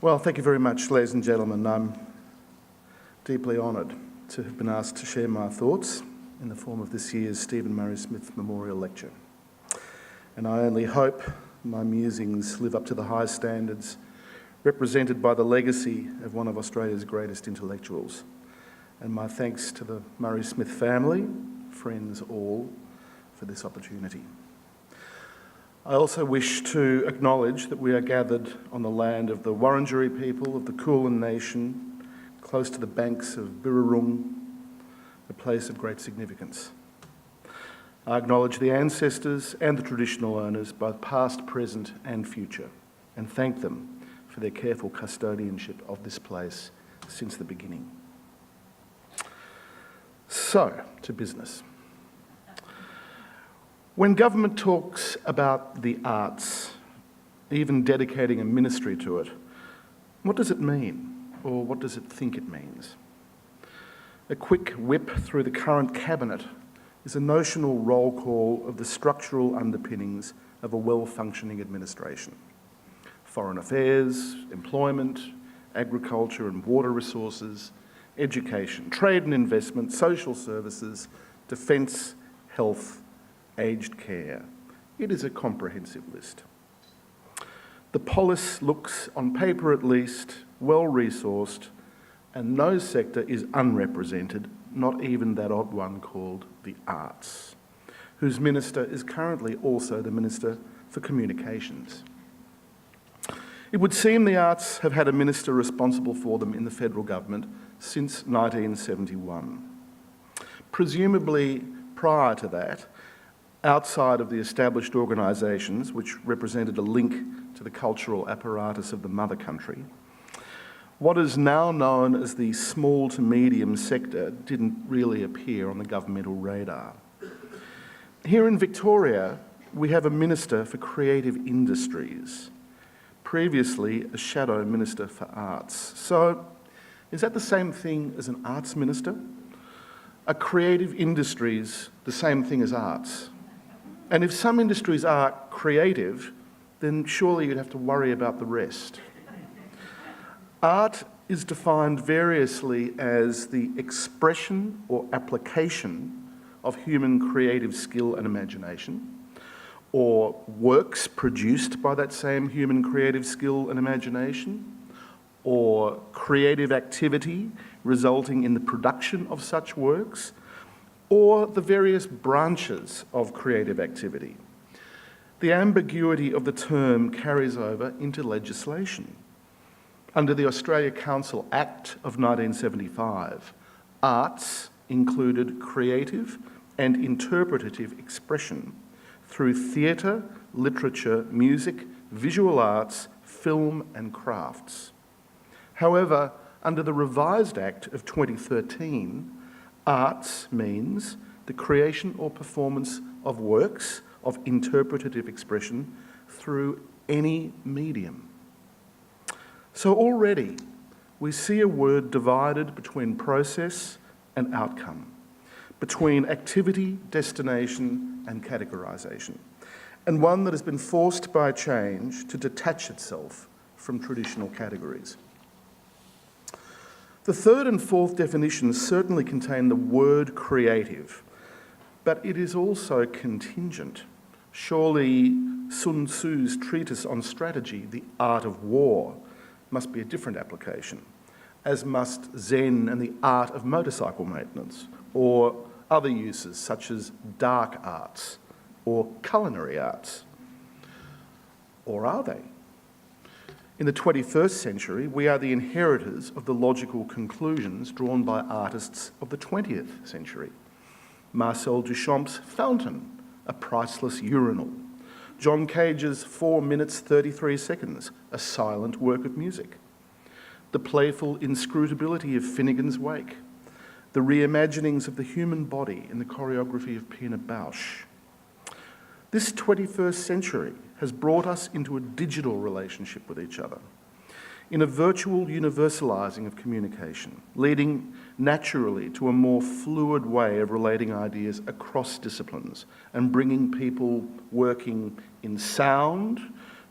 Well, thank you very much, ladies and gentlemen. I'm deeply honoured to have been asked to share my thoughts in the form of this year's Stephen Murray Smith Memorial Lecture. And I only hope my musings live up to the high standards represented by the legacy of one of Australia's greatest intellectuals. And my thanks to the Murray Smith family, friends all, for this opportunity. I also wish to acknowledge that we are gathered on the land of the Wurundjeri people of the Kulin Nation, close to the banks of Birrarung, a place of great significance. I acknowledge the ancestors and the traditional owners, both past, present and future, and thank them for their careful custodianship of this place since the beginning. So, to business. When government talks about the arts, even dedicating a ministry to it, what does it mean, or what does it think it means? A quick whip through the current cabinet is a notional roll call of the structural underpinnings of a well-functioning administration. Foreign affairs, employment, agriculture and water resources, education, trade and investment, social services, defence, health, aged care. It is a comprehensive list. The polis looks, on paper at least, well-resourced, and no sector is unrepresented, not even that odd one called the arts, whose minister is currently also the Minister for Communications. It would seem the arts have had a minister responsible for them in the federal government since 1971. Presumably prior to that, outside of the established organisations which represented a link to the cultural apparatus of the mother country, what is now known as the small to medium sector didn't really appear on the governmental radar. Here in Victoria, we have a Minister for Creative Industries, previously a shadow Minister for Arts. So, is that the same thing as an arts minister? Are creative industries the same thing as arts? And if some industries are creative, then surely you'd have to worry about the rest. Art is defined variously as the expression or application of human creative skill and imagination, or works produced by that same human creative skill and imagination, or creative activity resulting in the production of such works, or the various branches of creative activity. The ambiguity of the term carries over into legislation. Under the Australia Council Act of 1975, arts included creative and interpretative expression through theatre, literature, music, visual arts, film and crafts. However, under the revised Act of 2013, arts means the creation or performance of works of interpretative expression through any medium. So already we see a word divided between process and outcome, between activity, destination and categorisation, and one that has been forced by change to detach itself from traditional categories. The third and fourth definitions certainly contain the word creative, but it is also contingent. Surely Sun Tzu's treatise on strategy, The Art of War, must be a different application, as must Zen and the art of motorcycle maintenance, or other uses such as dark arts or culinary arts. Or are they? In the 21st century, we are the inheritors of the logical conclusions drawn by artists of the 20th century. Marcel Duchamp's Fountain, a priceless urinal. John Cage's 4 minutes 33 seconds, a silent work of music. The playful inscrutability of Finnegan's Wake. The reimaginings of the human body in the choreography of Pina Bausch. This 21st century has brought us into a digital relationship with each other, in a virtual universalising of communication, leading naturally to a more fluid way of relating ideas across disciplines and bringing people working in sound,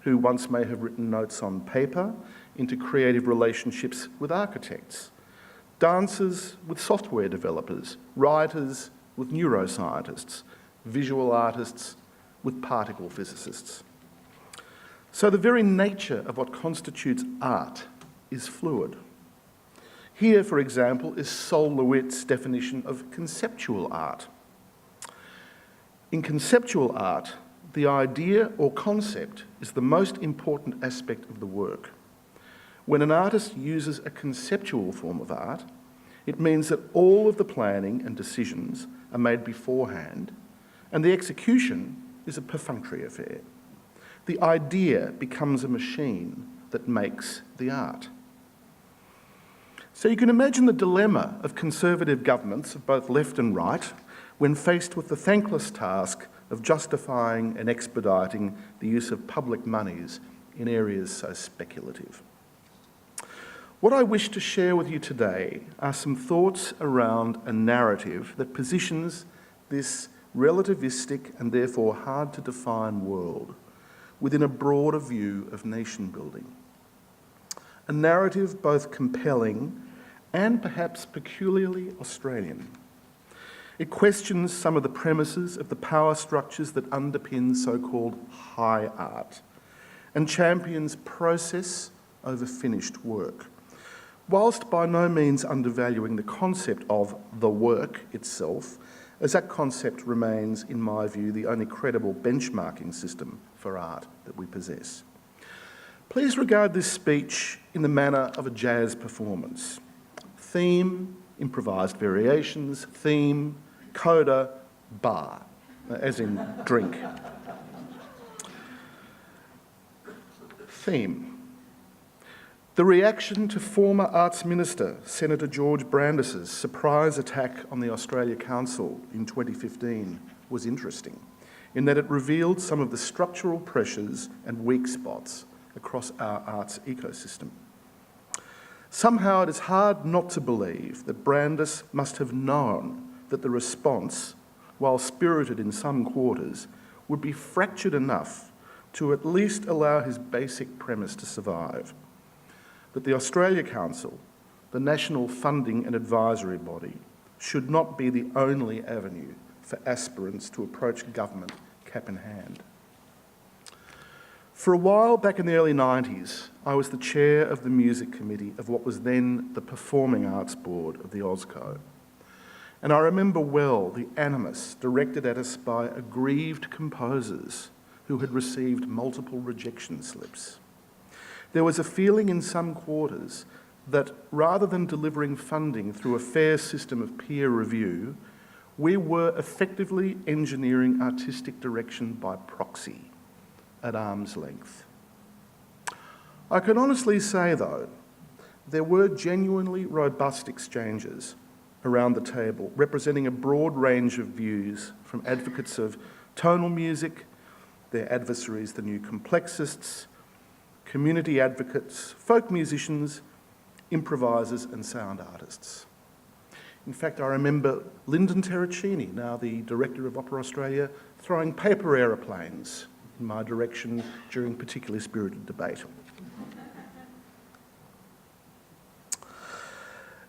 who once may have written notes on paper, into creative relationships with architects, dancers with software developers, writers with neuroscientists, visual artists with particle physicists. So the very nature of what constitutes art is fluid. Here, for example, is Sol LeWitt's definition of conceptual art. In conceptual art, the idea or concept is the most important aspect of the work. When an artist uses a conceptual form of art, it means that all of the planning and decisions are made beforehand, and the execution is a perfunctory affair. The idea becomes a machine that makes the art. So you can imagine the dilemma of conservative governments of both left and right when faced with the thankless task of justifying and expediting the use of public monies in areas so speculative. What I wish to share with you today are some thoughts around a narrative that positions this relativistic and therefore hard to define world within a broader view of nation building. A narrative both compelling and perhaps peculiarly Australian. It questions some of the premises of the power structures that underpin so-called high art and champions process over finished work, whilst by no means undervaluing the concept of the work itself, as that concept remains, in my view, the only credible benchmarking system for art that we possess. Please regard this speech in the manner of a jazz performance. Theme, improvised variations, theme, coda, bar, as in drink. Theme. The reaction to former Arts Minister Senator George Brandis's surprise attack on the Australia Council in 2015 was interesting, in that it revealed some of the structural pressures and weak spots across our arts ecosystem. Somehow it is hard not to believe that Brandis must have known that the response, while spirited in some quarters, would be fractured enough to at least allow his basic premise to survive, that the Australia Council, the national funding and advisory body, should not be the only avenue for aspirants to approach government cap in hand. For a while back in the early 90s, I was the chair of the music committee of what was then the Performing Arts Board of the AusCo. And I remember well the animus directed at us by aggrieved composers who had received multiple rejection slips. There was a feeling in some quarters that rather than delivering funding through a fair system of peer review, we were effectively engineering artistic direction by proxy, at arm's length. I can honestly say, though, there were genuinely robust exchanges around the table, representing a broad range of views from advocates of tonal music, their adversaries, the new complexists, community advocates, folk musicians, improvisers and sound artists. In fact, I remember Lyndon Terracini, now the Director of Opera Australia, throwing paper aeroplanes in my direction during particularly spirited debate.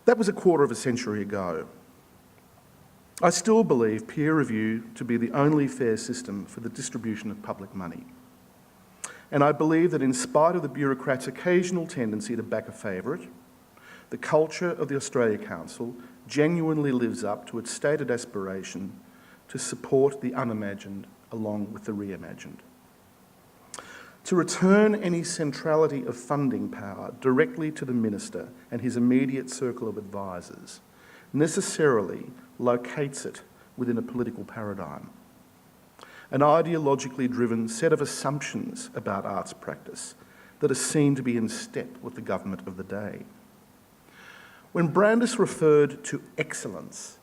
That was a quarter of a century ago. I still believe peer review to be the only fair system for the distribution of public money. And I believe that in spite of the bureaucrats' occasional tendency to back a favourite, the culture of the Australia Council genuinely lives up to its stated aspiration to support the unimagined along with the reimagined. To return any centrality of funding power directly to the minister and his immediate circle of advisors necessarily locates it within a political paradigm, an ideologically driven set of assumptions about arts practice that are seen to be in step with the government of the day. When Brandis referred to excellence,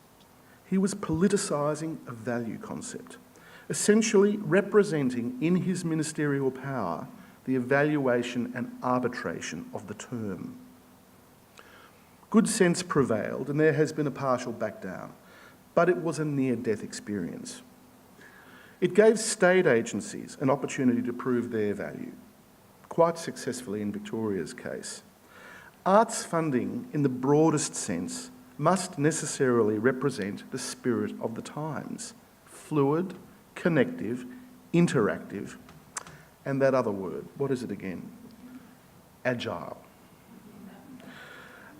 he was politicising a value concept, essentially representing in his ministerial power the evaluation and arbitration of the term. Good sense prevailed and there has been a partial back down, but it was a near-death experience. It gave state agencies an opportunity to prove their value. quite successfully in Victoria's case. Arts funding, in the broadest sense, must necessarily represent the spirit of the times: fluid, connective, interactive, and that other word, what is it again? Agile.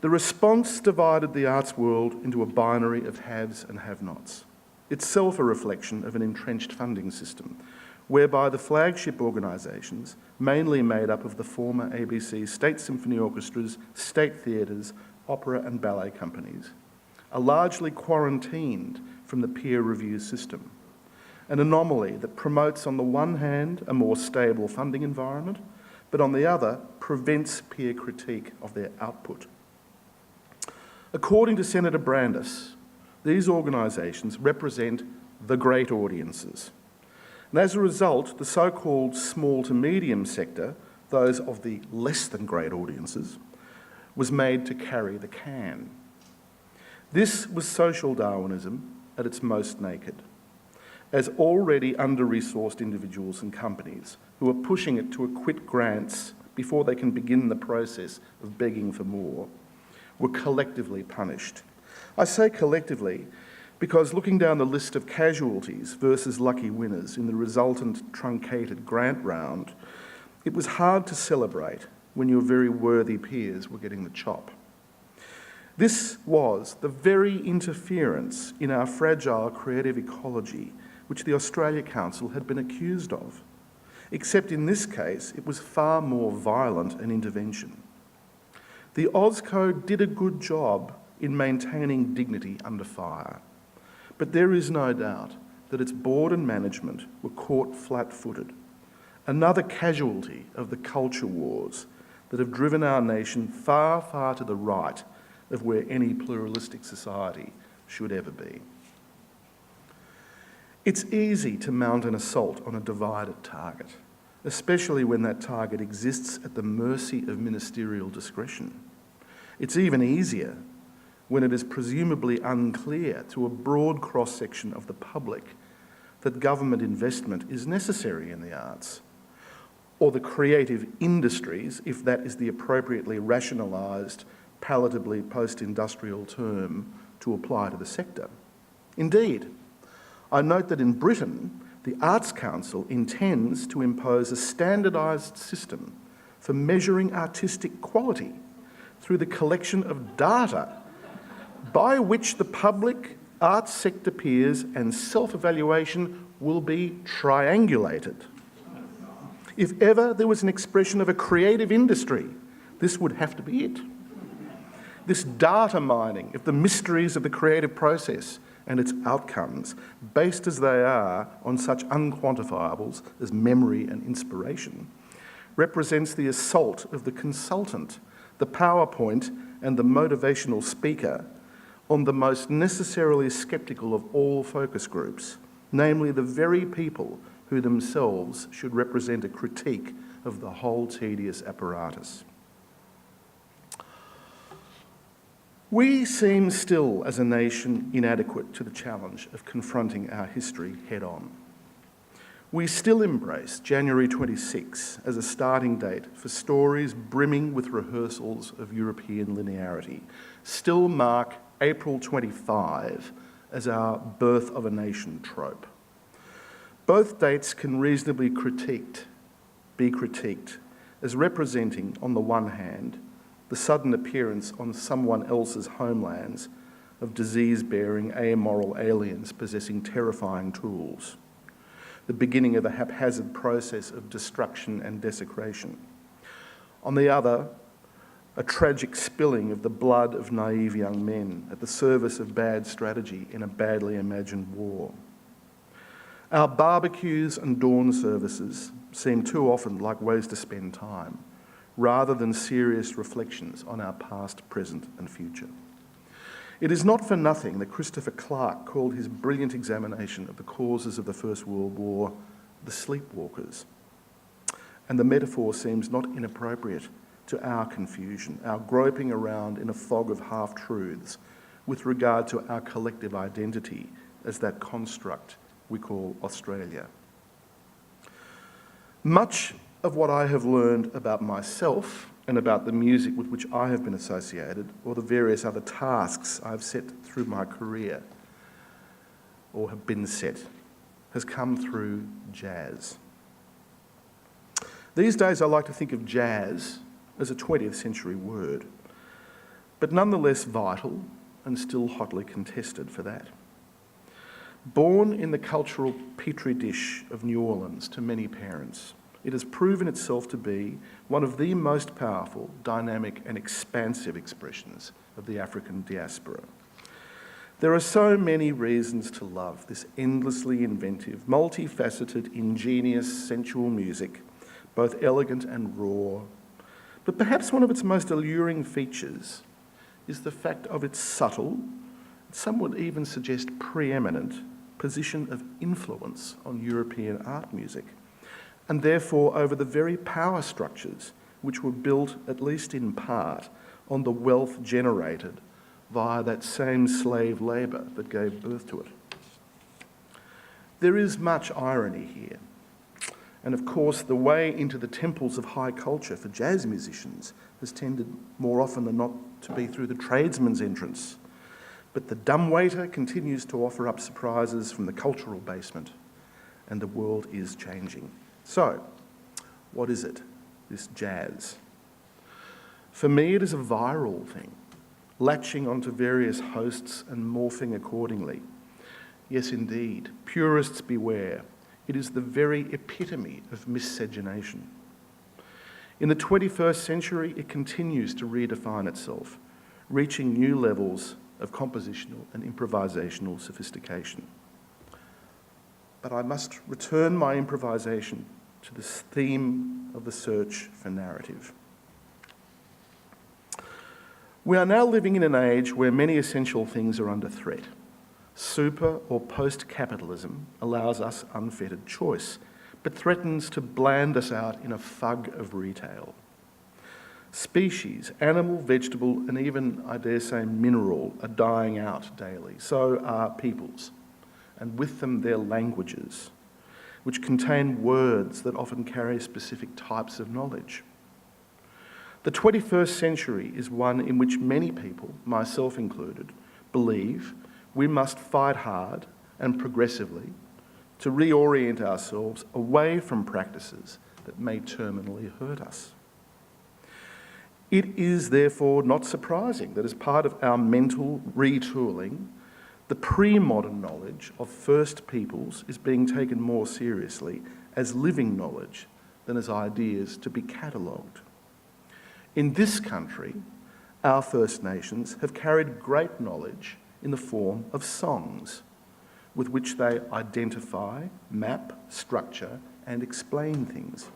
The response divided the arts world into a binary of haves and have-nots, itself a reflection of an entrenched funding system, whereby the flagship organisations, mainly made up of the former ABC state symphony orchestras, state theatres, opera and ballet companies, are largely quarantined from the peer review system, an anomaly that promotes on the one hand a more stable funding environment, but on the other prevents peer critique of their output. According to Senator Brandis, these organisations represent the great audiences. And as a result, the so-called small to medium sector, those of the less than great audiences, was made to carry the can. This was social Darwinism at its most naked, as already under-resourced individuals and companies who are pushing it to acquit grants before they can begin the process of begging for more, were collectively punished. I say collectively because looking down the list of casualties versus lucky winners in the resultant truncated grant round, it was hard to celebrate when your very worthy peers were getting the chop. This was the very interference in our fragile creative ecology which the Australia Council had been accused of, except in this case it was far more violent an intervention. The AusCo did a good job in maintaining dignity under fire, but there is no doubt that its board and management were caught flat-footed, another casualty of the culture wars that have driven our nation far, far to the right of where any pluralistic society should ever be. It's easy to mount an assault on a divided target, especially when that target exists at the mercy of ministerial discretion. It's even easier when it is presumably unclear to a broad cross-section of the public that government investment is necessary in the arts, or the creative industries, if that is the appropriately rationalised, palatably post-industrial term to apply to the sector. Indeed, I note that in Britain, the Arts Council intends to impose a standardised system for measuring artistic quality through the collection of data by which the public arts sector peers and self-evaluation will be triangulated. If ever there was an expression of a creative industry, this would have to be it. This data mining of the mysteries of the creative process and its outcomes, based as they are on such unquantifiables as memory and inspiration, represents the assault of the consultant, the PowerPoint and the motivational speaker on the most necessarily sceptical of all focus groups, namely the very people who themselves should represent a critique of the whole tedious apparatus. We seem still, as a nation, inadequate to the challenge of confronting our history head-on. We still embrace January 26 as a starting date for stories brimming with rehearsals of European linearity, still mark April 25 as our birth of a nation trope. Both dates can reasonably be critiqued as representing, on the one hand, the sudden appearance on someone else's homelands of disease-bearing, amoral aliens possessing terrifying tools, the beginning of a haphazard process of destruction and desecration. On the other, a tragic spilling of the blood of naive young men at the service of bad strategy in a badly imagined war. Our barbecues and dawn services seem too often like ways to spend time, rather than serious reflections on our past, present and future. It is not for nothing that Christopher Clark called his brilliant examination of the causes of the First World War the sleepwalkers. And the metaphor seems not inappropriate to our confusion, our groping around in a fog of half-truths with regard to our collective identity as that construct we call Australia. Much of what I have learned about myself and about the music with which I have been associated, or the various other tasks I've set through my career, or have been set, has come through jazz. These days I like to think of jazz as a 20th century word, but nonetheless vital and still hotly contested for that. Born in the cultural petri dish of New Orleans to many parents, it has proven itself to be one of the most powerful, dynamic and expansive expressions of the African diaspora. There are so many reasons to love this endlessly inventive, multifaceted, ingenious, sensual music, both elegant and raw. But perhaps one of its most alluring features is the fact of its subtle, some would even suggest preeminent, position of influence on European art music, and therefore over the very power structures which were built, at least in part, on the wealth generated via that same slave labour that gave birth to it. There is much irony here, and of course the way into the temples of high culture for jazz musicians has tended more often than not to be through the tradesman's entrance. But the dumbwaiter continues to offer up surprises from the cultural basement, and the world is changing. So, what is it, this jazz? For me, it is a viral thing, latching onto various hosts and morphing accordingly. Yes, indeed, purists beware. It is the very epitome of miscegenation. In the 21st century, it continues to redefine itself, reaching new levels of compositional and improvisational sophistication. But I must return my improvisation to this theme of the search for narrative. We are now living in an age where many essential things are under threat. Super or post-capitalism allows us unfettered choice, but threatens to bland us out in a fug of retail. Species, animal, vegetable, and even, I dare say, mineral, are dying out daily. So are peoples, and with them their languages, which contain words that often carry specific types of knowledge. The 21st century is one in which many people, myself included, believe we must fight hard and progressively to reorient ourselves away from practices that may terminally hurt us. It is therefore not surprising that as part of our mental retooling, the pre-modern knowledge of first peoples is being taken more seriously as living knowledge than as ideas to be catalogued. In this country, our First Nations have carried great knowledge in the form of songs, with which they identify, map, structure, and explain things.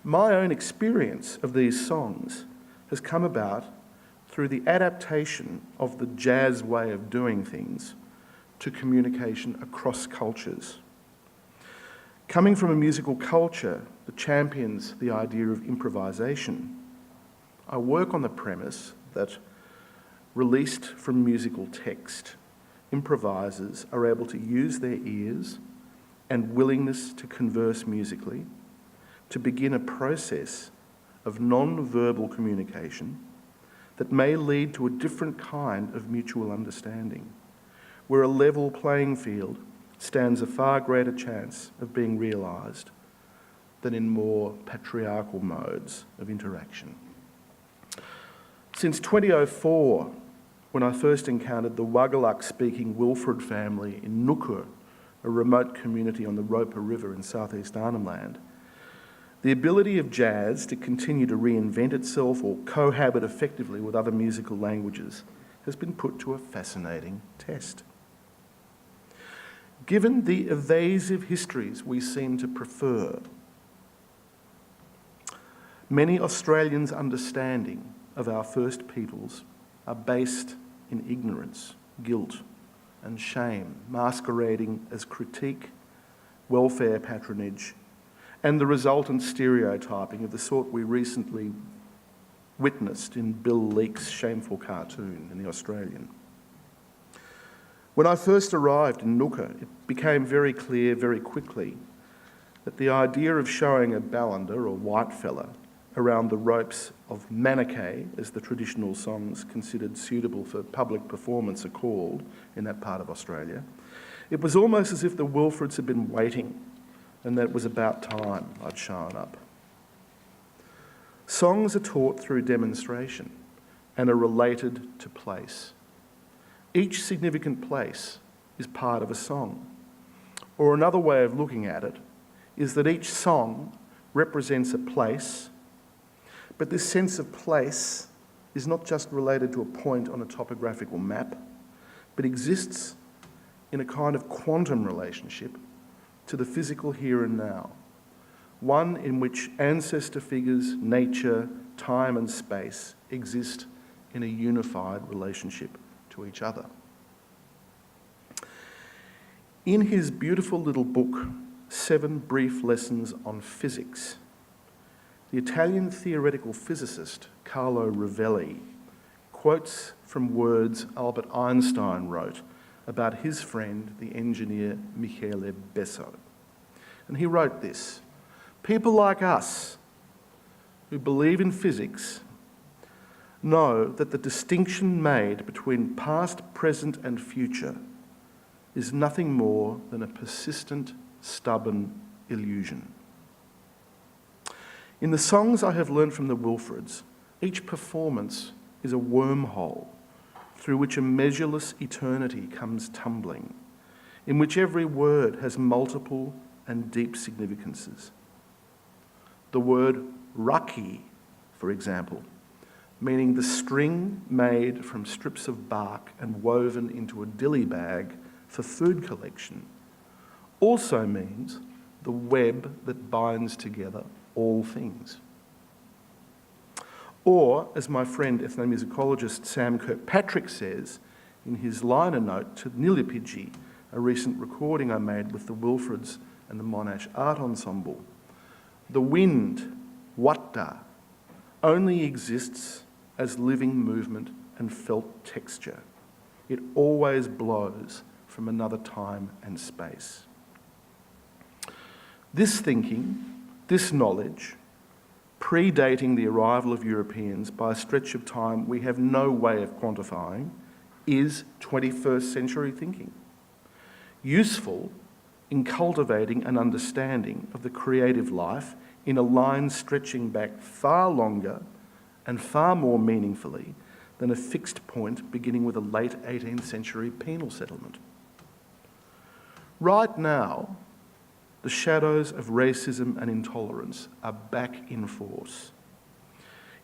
My own experience of these songs has come about through the adaptation of the jazz way of doing things to communication across cultures. Coming from a musical culture that champions the idea of improvisation, I work on the premise that, released from musical text, improvisers are able to use their ears and willingness to converse musically to begin a process of non-verbal communication that may lead to a different kind of mutual understanding, where a level playing field stands a far greater chance of being realised than in more patriarchal modes of interaction. Since 2004, when I first encountered the Wagaluk-speaking Wilfrid family in Nukur, a remote community on the Roper River in southeast Arnhem Land, the ability of jazz to continue to reinvent itself or cohabit effectively with other musical languages has been put to a fascinating test. Given the evasive histories we seem to prefer, many Australians' understanding of our first peoples are based in ignorance, guilt, and shame, masquerading as critique, welfare patronage, and the resultant stereotyping of the sort we recently witnessed in Bill Leake's shameful cartoon in The Australian. When I first arrived in Nooka, it became very clear very quickly that the idea of showing a Ballander or white fella around the ropes of Manakay, as the traditional songs considered suitable for public performance are called in that part of Australia, it was almost as if the Wilfrids had been waiting and that it was about time I'd shown up. Songs are taught through demonstration and are related to place. Each significant place is part of a song. Or another way of looking at it is that each song represents a place, but this sense of place is not just related to a point on a topographical map, but exists in a kind of quantum relationship to the physical here and now, one in which ancestor figures, nature, time and space exist in a unified relationship to each other. In his beautiful little book, 7 Brief Lessons on Physics, the Italian theoretical physicist Carlo Rovelli quotes from words Albert Einstein wrote about his friend, the engineer Michele Besso. And he wrote this: "People like us who believe in physics know that the distinction made between past, present and future is nothing more than a persistent, stubborn illusion. In the songs I have learned from the Wilfrids, each performance is a wormhole through which a measureless eternity comes tumbling, in which every word has multiple and deep significances. The word raki, for example, meaning the string made from strips of bark and woven into a dilly bag for food collection, also means the web that binds together all things. Or, as my friend ethnomusicologist Sam Kirkpatrick says in his liner note to Nilipiji, a recent recording I made with the Wilfrids and the Monash Art Ensemble, the wind, watta, only exists as living movement and felt texture. It always blows from another time and space. This thinking, this knowledge, predating the arrival of Europeans by a stretch of time we have no way of quantifying, is 21st century thinking. Useful in cultivating an understanding of the creative life in a line stretching back far longer and far more meaningfully than a fixed point beginning with a late 18th century penal settlement. Right now, the shadows of racism and intolerance are back in force.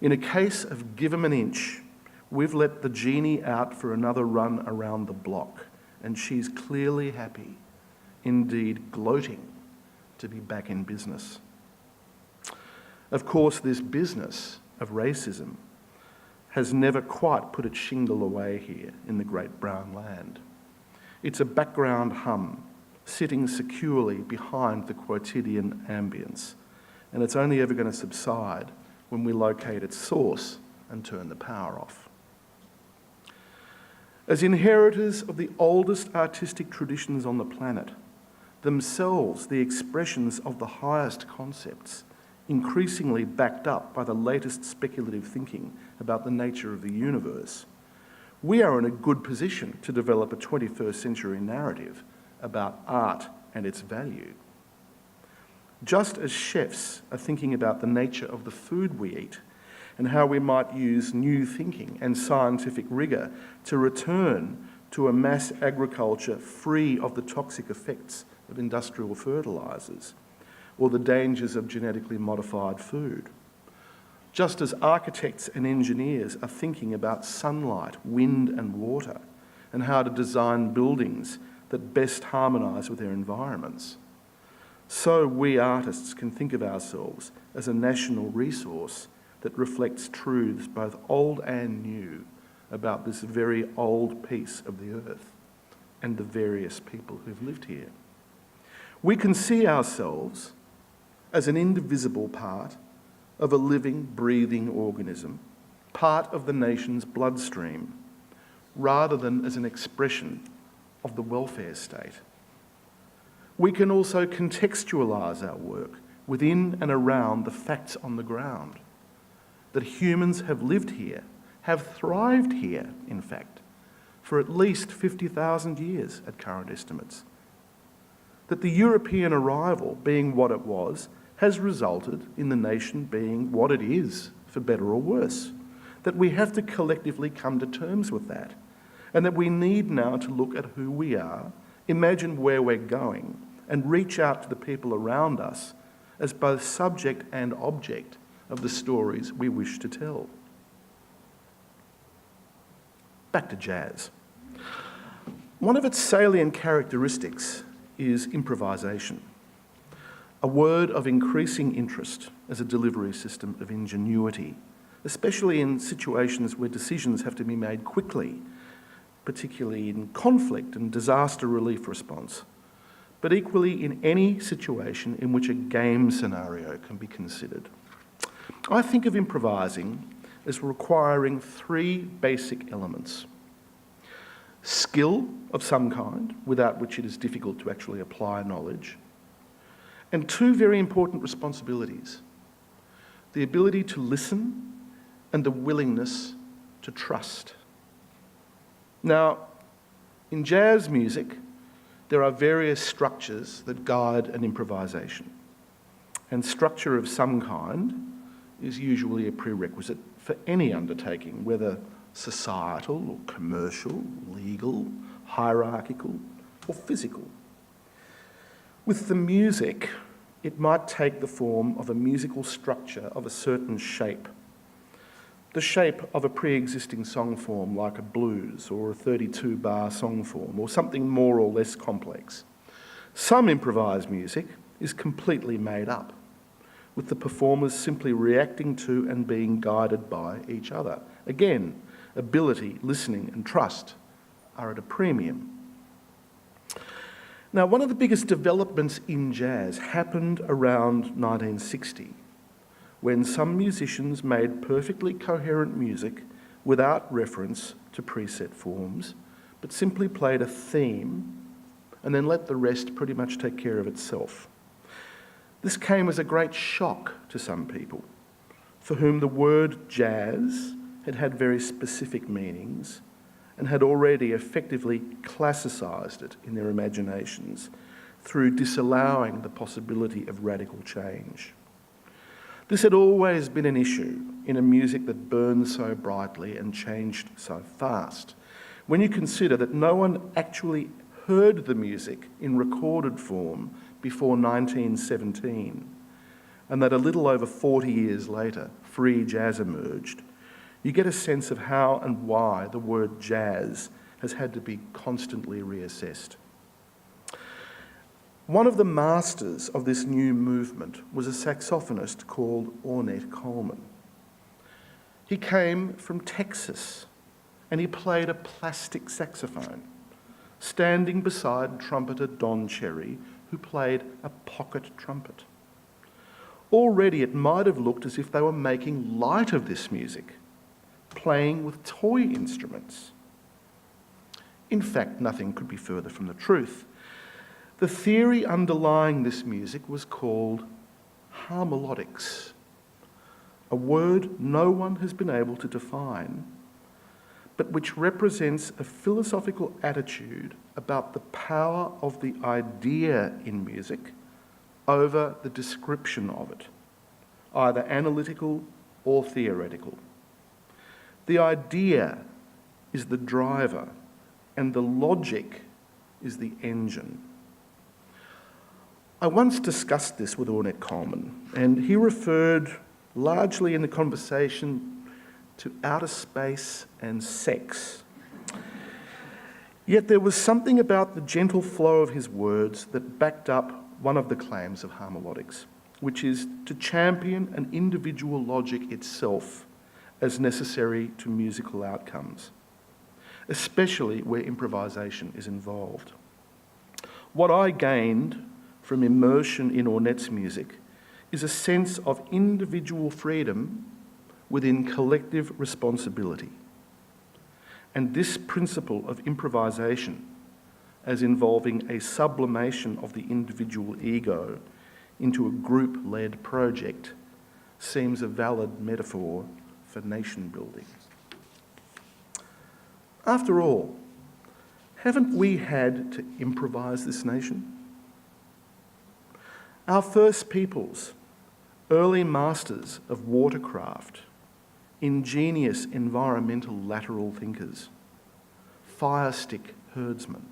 In a case of give 'em an inch, we've let the genie out for another run around the block, and she's clearly happy, indeed gloating, to be back in business. Of course, this business of racism has never quite put its shingle away here in the great brown land. It's a background hum, sitting securely behind the quotidian ambience, and it's only ever going to subside when we locate its source and turn the power off. As inheritors of the oldest artistic traditions on the planet, themselves the expressions of the highest concepts, increasingly backed up by the latest speculative thinking about the nature of the universe, we are in a good position to develop a 21st century narrative about art and its value. Just as chefs are thinking about the nature of the food we eat and how we might use new thinking and scientific rigour to return to a mass agriculture free of the toxic effects of industrial fertilisers or the dangers of genetically modified food. Just as architects and engineers are thinking about sunlight, wind and water and how to design buildings that best harmonise with their environments, so we artists can think of ourselves as a national resource that reflects truths both old and new about this very old piece of the earth and the various people who've lived here. We can see ourselves as an indivisible part of a living, breathing organism, part of the nation's bloodstream, rather than as an expression of the welfare state. We can also contextualise our work within and around the facts on the ground, that humans have lived here, have thrived here, in fact, for at least 50,000 years at current estimates. That the European arrival, being what it was, has resulted in the nation being what it is, for better or worse. That we have to collectively come to terms with that, and that we need now to look at who we are, imagine where we're going, and reach out to the people around us as both subject and object of the stories we wish to tell. Back to jazz. One of its salient characteristics is improvisation, a word of increasing interest as a delivery system of ingenuity, especially in situations where decisions have to be made quickly, particularly in conflict and disaster relief response, but equally in any situation in which a game scenario can be considered. I think of improvising as requiring three basic elements: skill of some kind, without which it is difficult to actually apply knowledge, and two very important responsibilities: the ability to listen and the willingness to trust. Now, in jazz music, there are various structures that guide an improvisation, and structure of some kind is usually a prerequisite for any undertaking, whether societal or commercial, legal, hierarchical, or physical. With the music, it might take the form of a musical structure of a certain shape, the shape of a pre-existing song form like a blues or a 32-bar song form, or something more or less complex. Some improvised music is completely made up, with the performers simply reacting to and being guided by each other. Again, ability, listening, and trust are at a premium. Now, one of the biggest developments in jazz happened around 1960, when some musicians made perfectly coherent music without reference to preset forms, but simply played a theme and then let the rest pretty much take care of itself. This came as a great shock to some people, for whom the word jazz had had very specific meanings and had already effectively classicised it in their imaginations through disallowing the possibility of radical change. This had always been an issue in a music that burned so brightly and changed so fast. When you consider that no one actually heard the music in recorded form before 1917, and that a little over 40 years later, free jazz emerged, you get a sense of how and why the word jazz has had to be constantly reassessed. One of the masters of this new movement was a saxophonist called Ornette Coleman. He came from Texas, and he played a plastic saxophone, standing beside trumpeter Don Cherry, who played a pocket trumpet. Already it might have looked as if they were making light of this music, playing with toy instruments. In fact, nothing could be further from the truth. The theory underlying this music was called harmolodics, a word no one has been able to define, but which represents a philosophical attitude about the power of the idea in music over the description of it, either analytical or theoretical. The idea is the driver, and the logic is the engine. I once discussed this with Ornette Coleman, and he referred largely in the conversation to outer space and sex. Yet there was something about the gentle flow of his words that backed up one of the claims of harmolodics, which is to champion an individual logic itself as necessary to musical outcomes, especially where improvisation is involved. What I gained from immersion in Ornette's music is a sense of individual freedom within collective responsibility. And this principle of improvisation as involving a sublimation of the individual ego into a group-led project seems a valid metaphor for nation building. After all, haven't we had to improvise this nation? Our first peoples, early masters of watercraft, ingenious environmental lateral thinkers, fire stick herdsmen,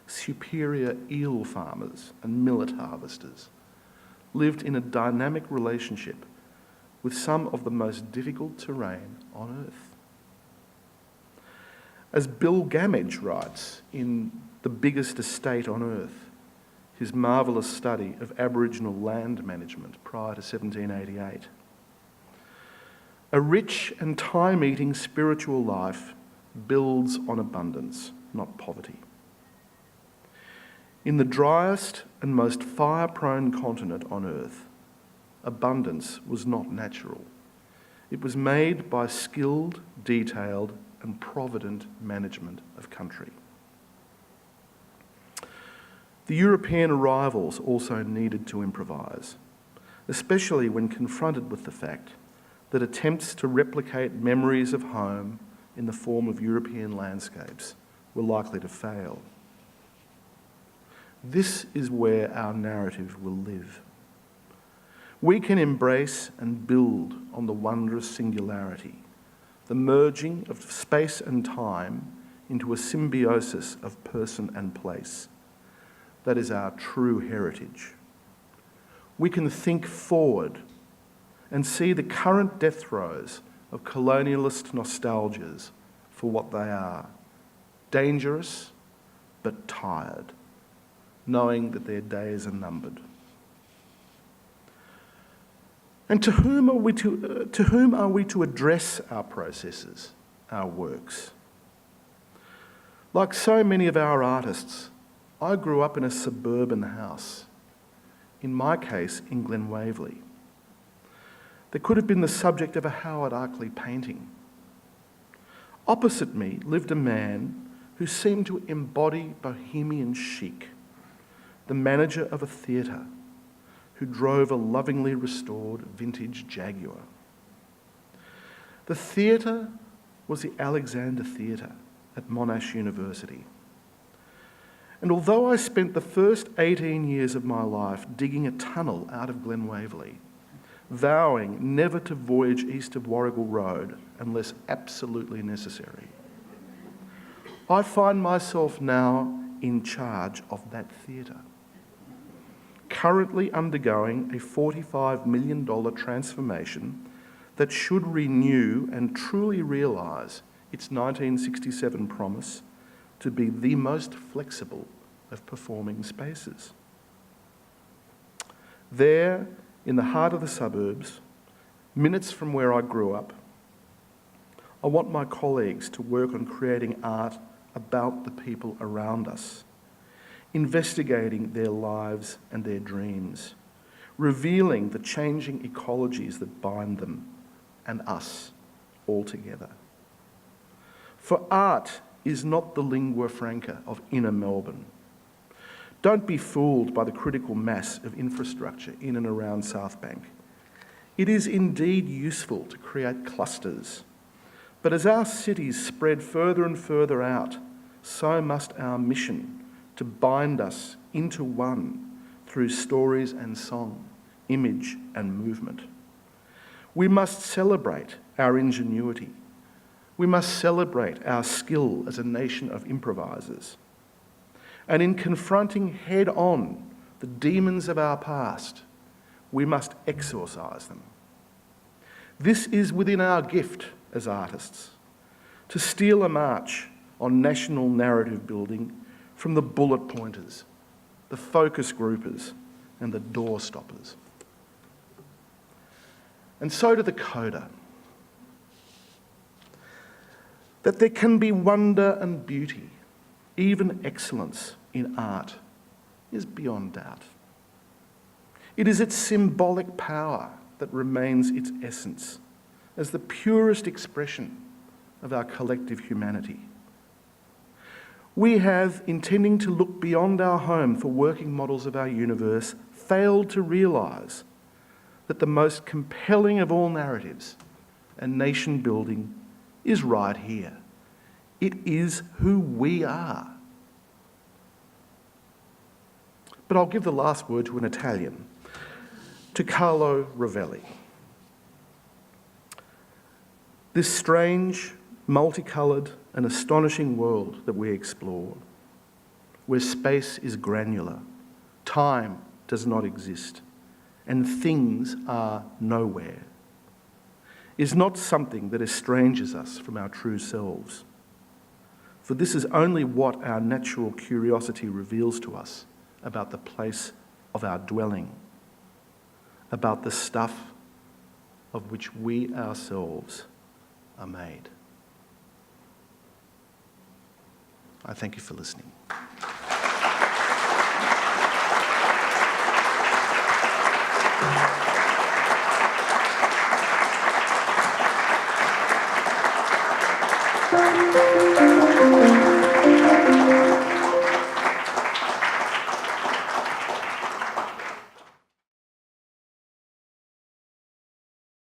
superior eel farmers and millet harvesters, lived in a dynamic relationship with some of the most difficult terrain on Earth. As Bill Gamage writes in The Biggest Estate on Earth, his marvellous study of Aboriginal land management prior to 1788, a rich and time-eating spiritual life builds on abundance, not poverty. In the driest and most fire-prone continent on Earth, abundance was not natural. It was made by skilled, detailed, and provident management of country. The European arrivals also needed to improvise, especially when confronted with the fact that attempts to replicate memories of home in the form of European landscapes were likely to fail. This is where our narrative will live. We can embrace and build on the wondrous singularity, the merging of space and time into a symbiosis of person and place. That is our true heritage. We can think forward and see the current death throes of colonialist nostalgias for what they are, dangerous but tired, knowing that their days are numbered. And to whom are we to address our processes, our works? Like so many of our artists, I grew up in a suburban house, in my case in Glen Waverley. That could have been the subject of a Howard Arkley painting. Opposite me lived a man who seemed to embody bohemian chic, the manager of a theatre, who drove a lovingly restored vintage Jaguar. The theatre was the Alexander Theatre at Monash University. And although I spent the first 18 years of my life digging a tunnel out of Glen Waverley, vowing never to voyage east of Warrigal Road unless absolutely necessary, I find myself now in charge of that theatre, currently undergoing a $45 million transformation that should renew and truly realise its 1967 promise to be the most flexible of performing spaces. There, in the heart of the suburbs, minutes from where I grew up, I want my colleagues to work on creating art about the people around us, investigating their lives and their dreams, revealing the changing ecologies that bind them and us all together. For art is not the lingua franca of inner Melbourne. Don't be fooled by the critical mass of infrastructure in and around South Bank. It is indeed useful to create clusters, but as our cities spread further and further out, so must our mission to bind us into one through stories and song, image and movement. We must celebrate our ingenuity. We must celebrate our skill as a nation of improvisers. And in confronting head-on the demons of our past, we must exorcise them. This is within our gift as artists, to steal a march on national narrative building from the bullet pointers, the focus groupers, and the door stoppers. And so to the coder. That there can be wonder and beauty, even excellence in art, is beyond doubt. It is its symbolic power that remains its essence as the purest expression of our collective humanity. We have, intending to look beyond our home for working models of our universe, failed to realise that the most compelling of all narratives and nation building is right here. It is who we are. But I'll give the last word to an Italian, to Carlo Rovelli. This strange, multicoloured and astonishing world that we explore, where space is granular, time does not exist, and things are nowhere, is not something that estranges us from our true selves. For this is only what our natural curiosity reveals to us about the place of our dwelling, about the stuff of which we ourselves are made. I thank you for listening.